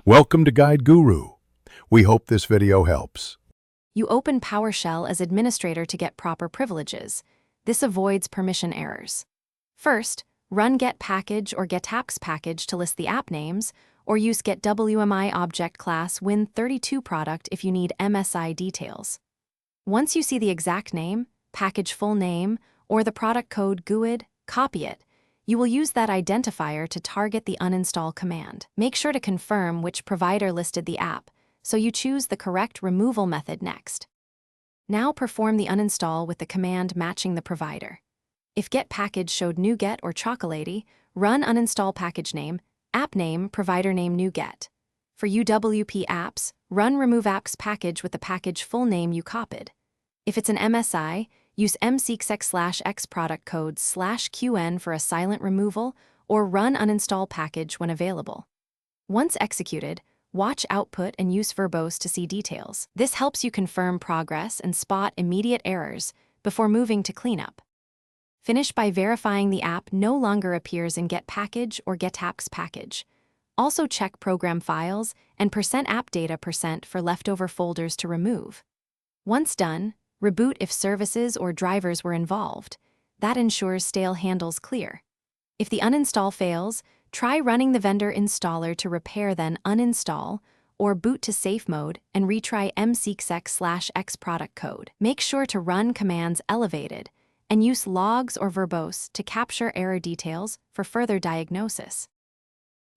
Welcome to Guide Guru. We hope this video helps. You open Powershell as administrator to get proper privileges. This avoids permission errors. First, run get package or get apps package to list the app names, or use get WMI object class win32 product if you need MSI details. Once you see the exact name, package full name, or the product code GUID, copy it. You will use that identifier to target the uninstall command. Make sure to confirm which provider listed the app, so you choose the correct removal method next. Now perform the uninstall with the command matching the provider. If get package showed NuGet or Chocolatey, run uninstall package name, app name, provider name NuGet. For UWP apps, run remove apps package with the package full name you copied. If it's an MSI, use mseeksex/x product code /qn for a silent removal, or run uninstall package when available. Once executed, watch output and use verbose to see details. This helps you confirm progress and spot immediate errors before moving to cleanup. Finish by verifying the app no longer appears in get package or get apps package. Also check program files and %appdata% for leftover folders to remove. Once done, reboot if services or drivers were involved. That ensures stale handles clear. If the uninstall fails, try running the vendor installer to repair, then uninstall, or boot to safe mode and retry mseeksex/x product code. Make sure to run commands elevated and use logs or verbose to capture error details for further diagnosis.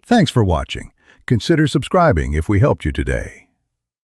Thanks for watching. Consider subscribing if we helped you today.